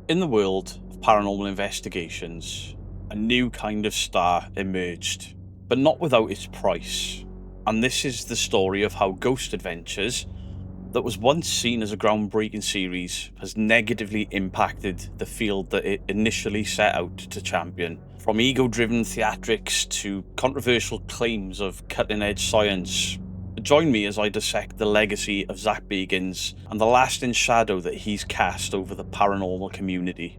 In the world of paranormal investigations, a new kind of star emerged, but not without its price. And this is the story of how Ghost Adventures, that was once seen as a groundbreaking series, has negatively impacted the field that it initially set out to champion. From ego-driven theatrics to controversial claims of cutting-edge science. Join me as I dissect the legacy of Zap Agins and the lasting shadow that he's cast over the paranormal community.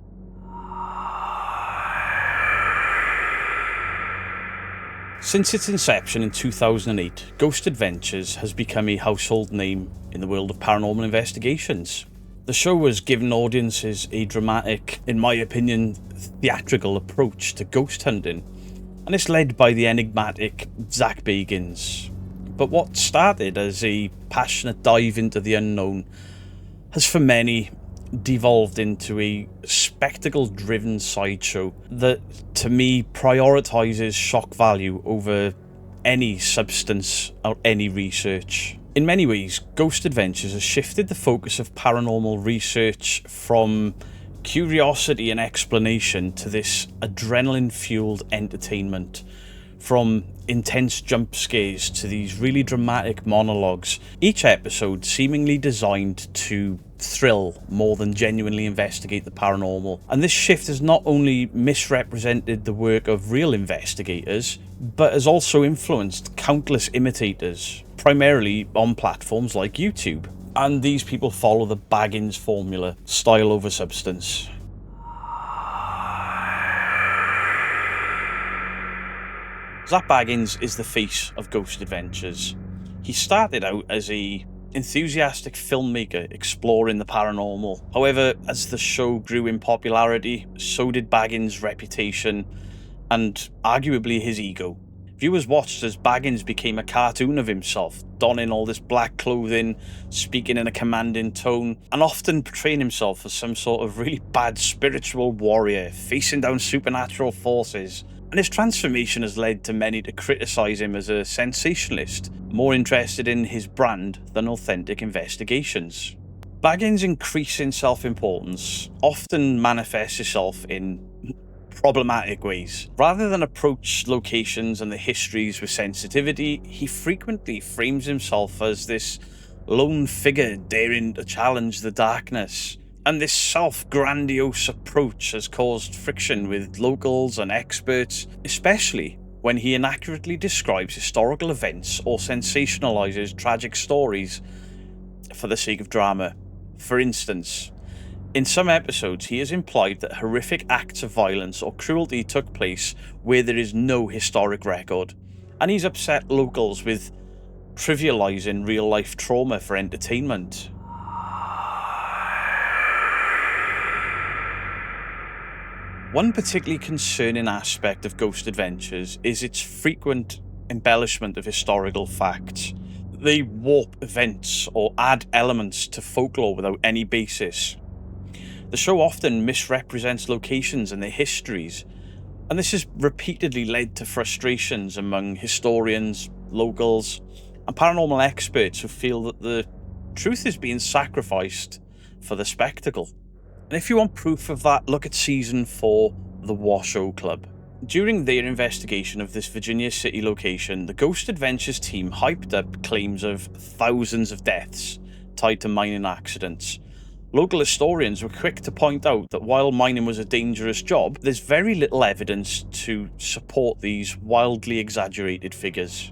Since its inception in 2008, Ghost Adventures has become a household name in the world of paranormal investigations. The show has given audiences a dramatic, in my opinion, theatrical approach to ghost hunting, and it's led by the enigmatic Zap Agins. But what started as a passionate dive into the unknown has for many devolved into a spectacle-driven sideshow that, to me, prioritises shock value over any substance or any research. In many ways, Ghost Adventures has shifted the focus of paranormal research from curiosity and explanation to this adrenaline-fueled entertainment. From intense jump scares to these really dramatic monologues, each episode seemingly designed to thrill more than genuinely investigate the paranormal. And this shift has not only misrepresented the work of real investigators, but has also influenced countless imitators, primarily on platforms like YouTube. And these people follow the Baggins formula, style over substance. Zap Agins is the face of Ghost Adventures. He started out as an enthusiastic filmmaker exploring the paranormal. However, as the show grew in popularity, so did Baggins' reputation and arguably his ego. Viewers watched as Baggins became a cartoon of himself, donning all this black clothing, speaking in a commanding tone, and often portraying himself as some sort of really bad spiritual warrior, facing down supernatural forces. And his transformation has led to many to criticise him as a sensationalist, more interested in his brand than authentic investigations. Baggins' increasing self-importance often manifests itself in problematic ways. Rather than approach locations and the histories with sensitivity, he frequently frames himself as this lone figure daring to challenge the darkness. And this self-grandiose approach has caused friction with locals and experts, especially when he inaccurately describes historical events or sensationalizes tragic stories for the sake of drama. For instance, in some episodes he has implied that horrific acts of violence or cruelty took place where there is no historic record, and he's upset locals with trivializing real-life trauma for entertainment. One particularly concerning aspect of Ghost Adventures is its frequent embellishment of historical facts. They warp events or add elements to folklore without any basis. The show often misrepresents locations and their histories, and this has repeatedly led to frustrations among historians, locals, and paranormal experts who feel that the truth is being sacrificed for the spectacle. And if you want proof of that, look at season 4, The Washoe Club. During their investigation of this Virginia City location, the Ghost Adventures team hyped up claims of thousands of deaths tied to mining accidents. Local historians were quick to point out that while mining was a dangerous job, there's very little evidence to support these wildly exaggerated figures.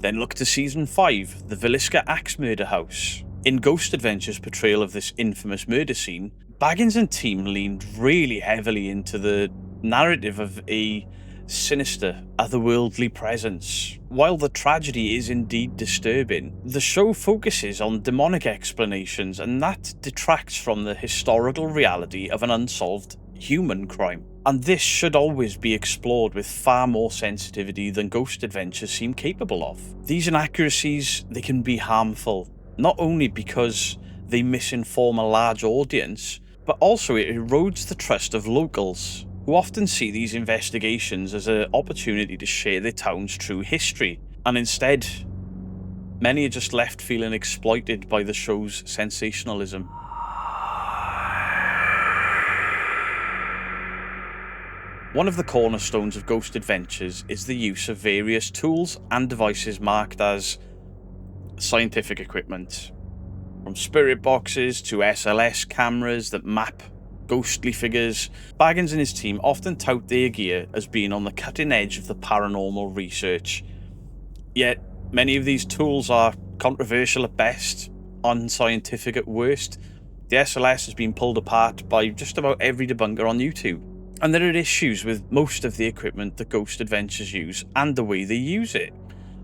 Then look to season 5, The Villisca Axe Murder House. In Ghost Adventures' portrayal of this infamous murder scene, Baggins and team leaned really heavily into the narrative of a sinister, otherworldly presence. While the tragedy is indeed disturbing, the show focuses on demonic explanations, and that detracts from the historical reality of an unsolved human crime. And this should always be explored with far more sensitivity than Ghost Adventures seem capable of. These inaccuracies, they can be harmful, not only because they misinform a large audience, but also it erodes the trust of locals, who often see these investigations as an opportunity to share their town's true history, and instead, many are just left feeling exploited by the show's sensationalism. One of the cornerstones of Ghost Adventures is the use of various tools and devices marked as scientific equipment. From spirit boxes to SLS cameras that map ghostly figures, Baggins and his team often tout their gear as being on the cutting edge of the paranormal research. Yet, many of these tools are controversial at best, unscientific at worst. The SLS has been pulled apart by just about every debunker on YouTube. And there are issues with most of the equipment that Ghost Adventures use and the way they use it.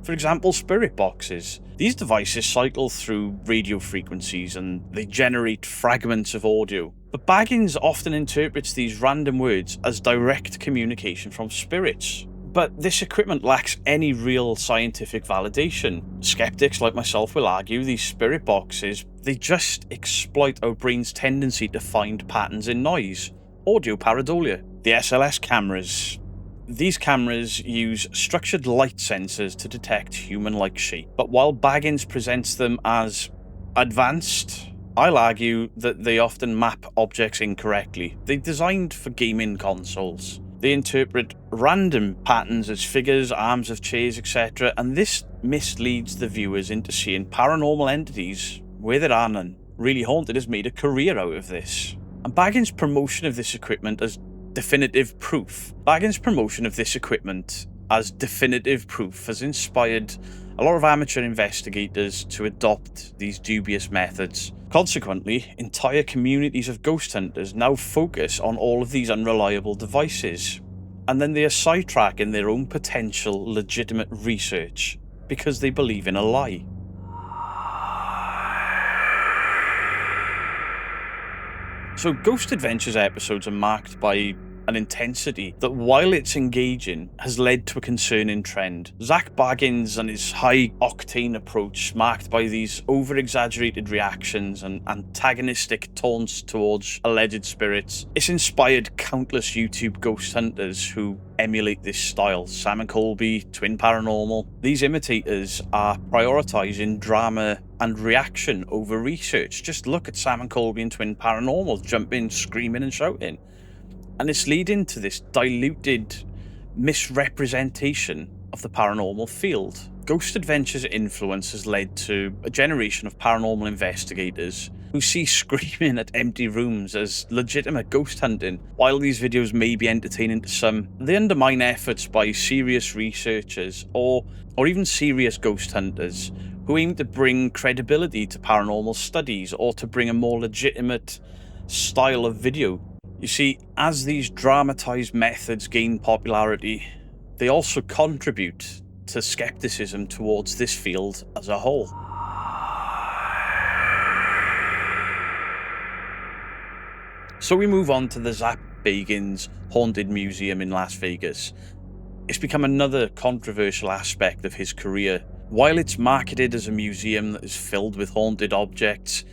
For example, spirit boxes. These devices cycle through radio frequencies and they generate fragments of audio. But Baggins often interprets these random words as direct communication from spirits. But this equipment lacks any real scientific validation. Skeptics like myself will argue these spirit boxes, they just exploit our brain's tendency to find patterns in noise. Audio pareidolia. The SLS cameras. These cameras use structured light sensors to detect human-like shape. But while Baggins presents them as advanced, I'll argue that they often map objects incorrectly. They're designed for gaming consoles. They interpret random patterns as figures, arms of chairs, etc., and this misleads the viewers into seeing paranormal entities where there are none. Really Haunted has made a career out of this. And Baggins' promotion of this equipment as definitive proof. Baggins' promotion of this equipment as definitive proof has inspired a lot of amateur investigators to adopt these dubious methods. Consequently, entire communities of ghost hunters now focus on all of these unreliable devices, and then they are sidetracking their own potential legitimate research because they believe in a lie. So Ghost Adventures episodes are marked by an intensity that, while it's engaging, has led to a concerning trend. Zap Agins and his high-octane approach, marked by these over-exaggerated reactions and antagonistic taunts towards alleged spirits, it's inspired countless YouTube ghost hunters who emulate this style. Sam and Colby, Twin Paranormal. These imitators are prioritising drama and reaction over research. Just look at Sam and Colby and Twin Paranormal jumping, screaming and shouting. And it's leading to this diluted misrepresentation of the paranormal field. Ghost Adventures' influence has led to a generation of paranormal investigators who see screaming at empty rooms as legitimate ghost hunting. While these videos may be entertaining to some, they undermine efforts by serious researchers or even serious ghost hunters who aim to bring credibility to paranormal studies or to bring a more legitimate style of video. You see, as these dramatized methods gain popularity, they also contribute to skepticism towards this field as a whole. So we move on to the Zap Agins Haunted Museum in Las Vegas. It's become another controversial aspect of his career. While it's marketed as a museum that is filled with haunted objects,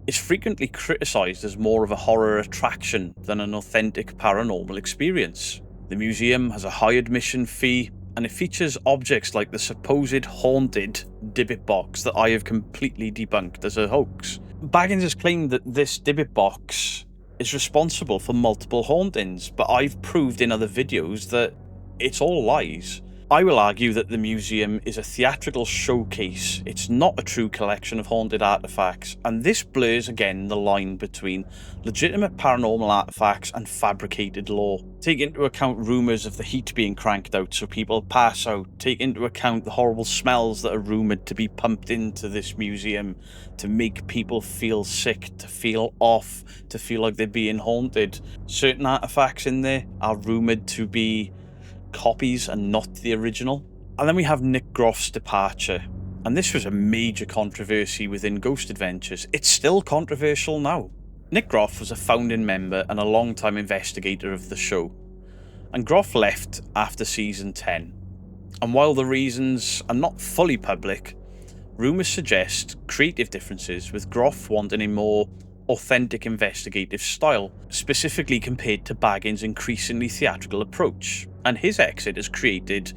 it's frequently criticised as more of a horror attraction than an authentic paranormal experience. The museum has a high admission fee, and it features objects like the supposed haunted Dybbuk box that I have completely debunked as a hoax. Baggins has claimed that this Dybbuk box is responsible for multiple hauntings, but I've proved in other videos that it's all lies. I will argue that the museum is a theatrical showcase. It's not a true collection of haunted artifacts, and this blurs again the line between legitimate paranormal artifacts and fabricated lore. Take into account rumours of the heat being cranked out so people pass out. Take into account the horrible smells that are rumoured to be pumped into this museum to make people feel sick, to feel off, to feel like they're being haunted. Certain artifacts in there are rumoured to be copies and not the original. And then we have Nick Groff's departure, and this was a major controversy within Ghost Adventures. It's still controversial now. Nick Groff was a founding member and a long-time investigator of the show, and Groff left after season 10. And while the reasons are not fully public, rumours suggest creative differences, with Groff wanting a more authentic investigative style, specifically compared to Baggins' increasingly theatrical approach, and his exit has created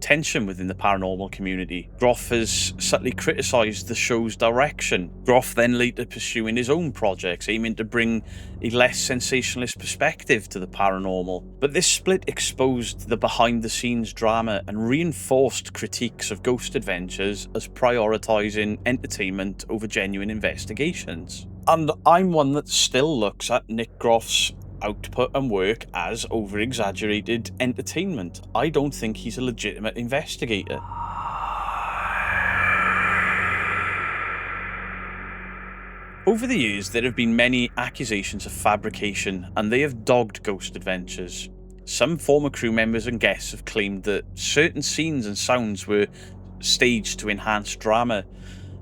tension within the paranormal community. Groff has subtly criticised the show's direction. Groff then later pursuing his own projects, aiming to bring a less sensationalist perspective to the paranormal. But this split exposed the behind-the-scenes drama and reinforced critiques of Ghost Adventures as prioritising entertainment over genuine investigations. And I'm one that still looks at Nick Groff's output and work as over-exaggerated entertainment. I don't think he's a legitimate investigator. Over the years, there have been many accusations of fabrication, and they have dogged Ghost Adventures. Some former crew members and guests have claimed that certain scenes and sounds were staged to enhance drama.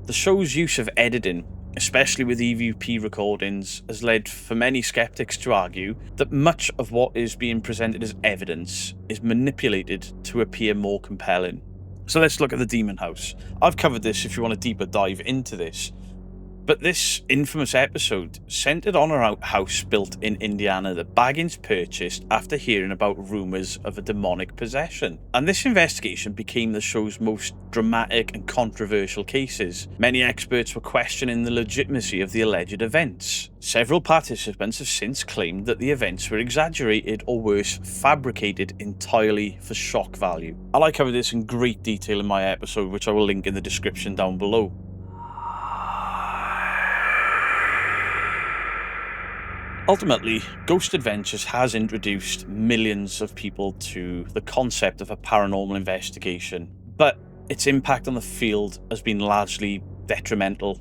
The show's use of editing, especially with EVP recordings, has led for many skeptics to argue that much of what is being presented as evidence is manipulated to appear more compelling. So let's look at the Demon House. I've covered this if you want a deeper dive into this. But this infamous episode centered on a house built in Indiana that Baggins purchased after hearing about rumors of a demonic possession. And this investigation became the show's most dramatic and controversial cases. Many experts were questioning the legitimacy of the alleged events. Several participants have since claimed that the events were exaggerated or worse, fabricated entirely for shock value. I covered this in great detail in my episode, which I will link in the description down below. Ultimately, Ghost Adventures has introduced millions of people to the concept of a paranormal investigation, but its impact on the field has been largely detrimental.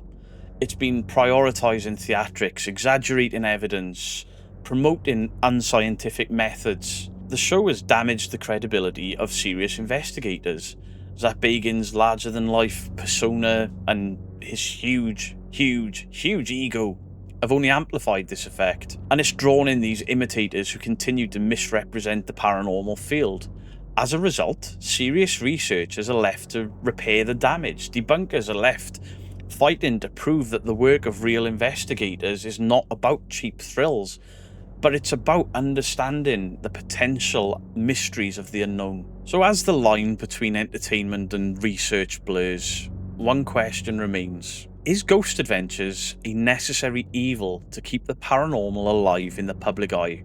It's been prioritising theatrics, exaggerating evidence, promoting unscientific methods. The show has damaged the credibility of serious investigators. Zap Agins' larger-than-life persona and his huge ego have only amplified this effect, and it's drawn in these imitators who continue to misrepresent the paranormal field. As a result, serious researchers are left to repair the damage. Debunkers are left fighting to prove that the work of real investigators is not about cheap thrills, but it's about understanding the potential mysteries of the unknown. So as the line between entertainment and research blurs, one question remains. Is Ghost Adventures a necessary evil to keep the paranormal alive in the public eye?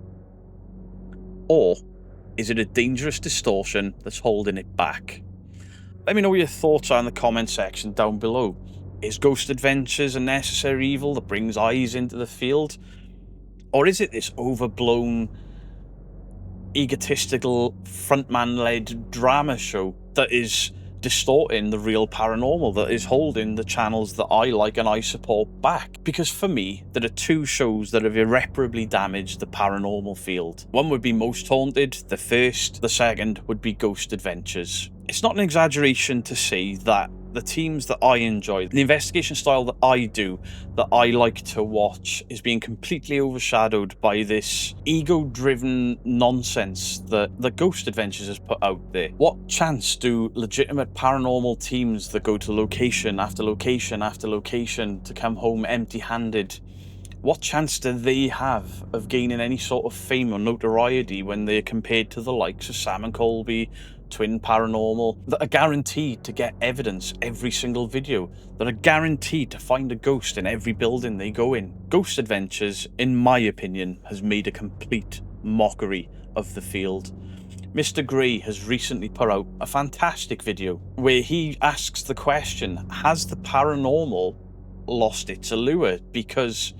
Or is it a dangerous distortion that's holding it back? Let me know what your thoughts are in the comment section down below. Is Ghost Adventures a necessary evil that brings eyes into the field? Or is it this overblown, egotistical, frontman-led drama show that is distorting the real paranormal, that is holding the channels that I like and I support back? Because for me, there are two shows that have irreparably damaged the paranormal field. One would be Most Haunted, the first. The second would be Ghost Adventures. It's not an exaggeration to say that the teams that I enjoy, the investigation style that I do, that I like to watch, is being completely overshadowed by this ego-driven nonsense that the Ghost Adventures has put out there. What chance do legitimate paranormal teams that go to location after location after location to come home empty-handed, what chance do they have of gaining any sort of fame or notoriety when they're compared to the likes of Sam and Colby, Twin Paranormal, that are guaranteed to get evidence every single video, that are guaranteed to find a ghost in every building they go in? Ghost Adventures, in my opinion, has made a complete mockery of the field. Mr. Gray has recently put out a fantastic video where he asks the question, has the paranormal lost its allure? Because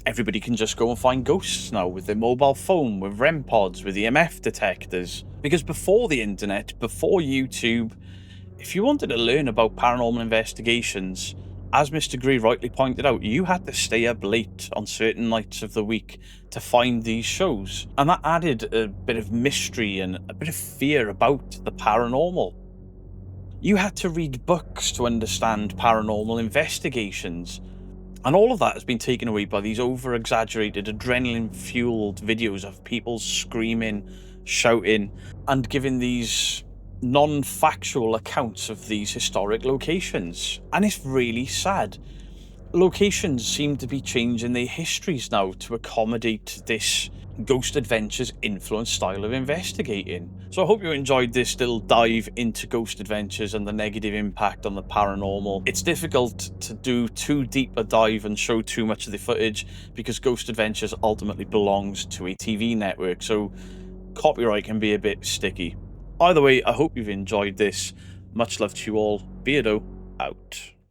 everybody can just go and find ghosts now with their mobile phone, with REM pods, with EMF detectors. Because before the internet, before YouTube, if you wanted to learn about paranormal investigations, as Mr. Gray rightly pointed out, you had to stay up late on certain nights of the week to find these shows. And that added a bit of mystery and a bit of fear about the paranormal. You had to read books to understand paranormal investigations. And all of that has been taken away by these over-exaggerated, adrenaline-fueled videos of people screaming, shouting, and giving these non-factual accounts of these historic locations. And it's really sad. Locations seem to be changing their histories now to accommodate this ghost adventures influence style of investigating. So I hope you enjoyed this little dive into ghost adventures and the negative impact on the paranormal. It's difficult to do too deep a dive and show too much of the footage because Ghost Adventures ultimately belongs to a TV network, so copyright can be a bit sticky. Either way, I hope you've enjoyed this. Much love to you all. Beardo out.